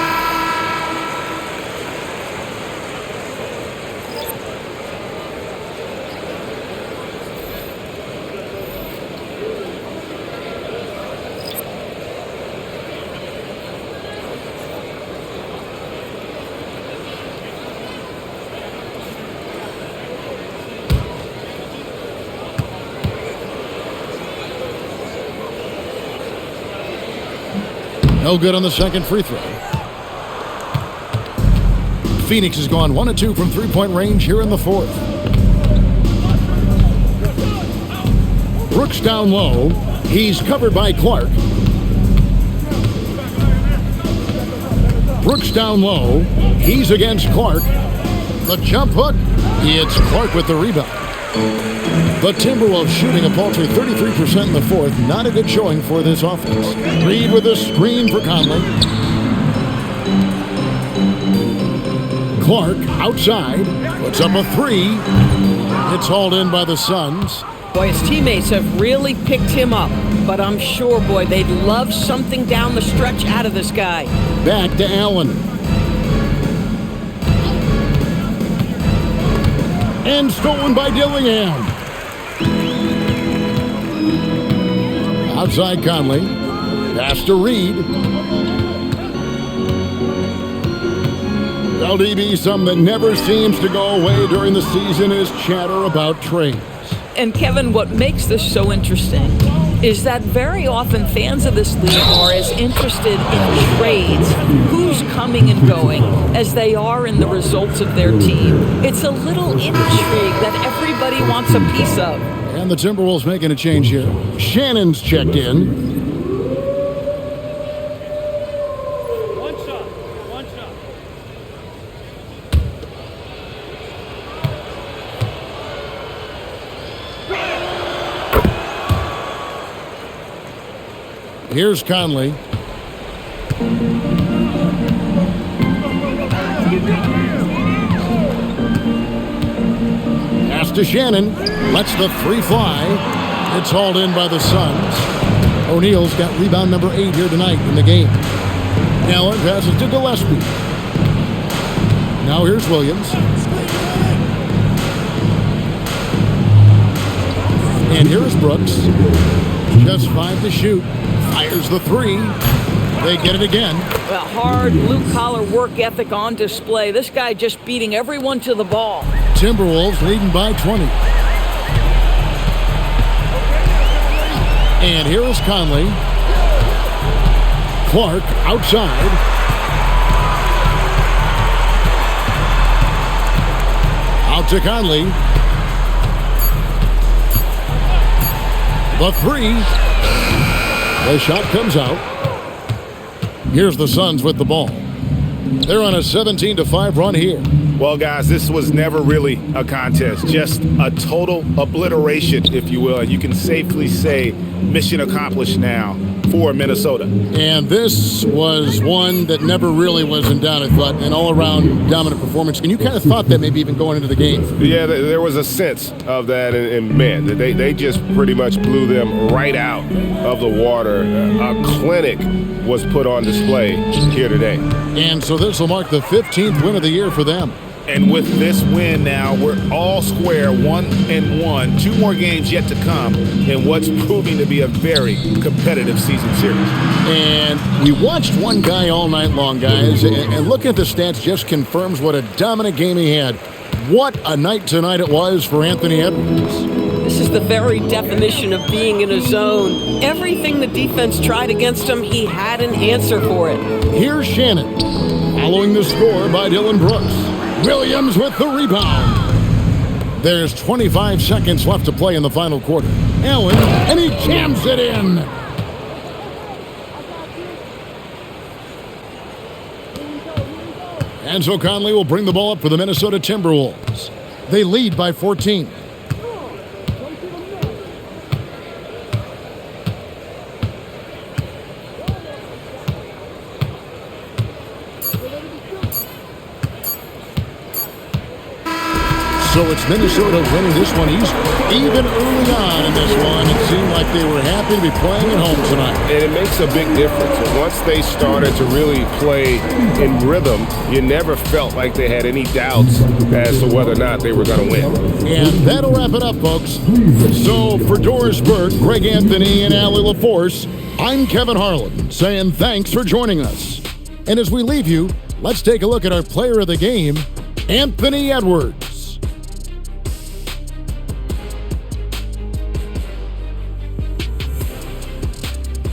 No good on the second free throw. Phoenix has gone 1 of 2 from three-point range here in the fourth. Brooks down low. He's covered by Clark. Brooks down low. He's against Clark. The jump hook. It's Clark with the rebound. The Timberwolves shooting a paltry 33% in the fourth. Not a good showing for this offense. Reed with a screen for Conley. Clark outside. Puts up a three. It's hauled in by the Suns. Boy, his teammates have really picked him up. But I'm sure, boy, they'd love something down the stretch out of this guy. Back to Allen. And stolen by Dillingham. Outside Conley. Pass to Reed. LDB, something that never seems to go away during the season is chatter about trades. And Kevin, what makes this so interesting is that very often fans of this league are as interested in trades, who's coming and going, as they are in the results of their team. It's a little intrigue that everybody wants a piece of. And the Timberwolves making a change here. Shannon's checked in. Here's Conley. Pass to Shannon. Lets the three fly. It's hauled in by the Suns. O'Neal's got rebound number 8 here tonight in the game. Allen passes to Gillespie. Now here's Williams. And here's Brooks. Just 5 to shoot. Fires the 3. They get it again. Well, hard blue-collar work ethic on display. This guy just beating everyone to the ball. Timberwolves leading by 20. And here is Conley. Clark outside. Out to Conley. The 3. The shot comes out. Here's the Suns with the ball. They're on a 17-5 run here. Well, guys, this was never really a contest, just a total obliteration, if you will. And you can safely say mission accomplished now for Minnesota. And this was one that never really was in doubt, I thought, an all-around dominant performance. And you kind of thought that maybe even going into the game. Yeah, there was a sense of that, and man, they just pretty much blew them right out of the water. A clinic was put on display here today. And so this will mark the 15th win of the year for them. And with this win now, we're all square, 1-1. 2 more games yet to come in what's proving to be a very competitive season series. And we watched one guy all night long, guys, and looking at the stats just confirms what a dominant game he had. What a night tonight it was for Anthony Edwards. This is the very definition of being in a zone. Everything the defense tried against him, he had an answer for it. Here's Shannon, following the score by Dylan Brooks. Williams with the rebound. There's 25 seconds left to play in the final quarter. Allen, and he jams it in. And so Conley will bring the ball up for the Minnesota Timberwolves. They lead by 14. So it's Minnesota winning this one easily. Even early on in this one, it seemed like they were happy to be playing at home tonight. And it makes a big difference. And once they started to really play in rhythm, you never felt like they had any doubts as to whether or not they were going to win. And that'll wrap it up, folks. So for Doris Burke, Greg Anthony, and Allie LaForce, I'm Kevin Harlan saying thanks for joining us. And as we leave you, let's take a look at our player of the game, Anthony Edwards.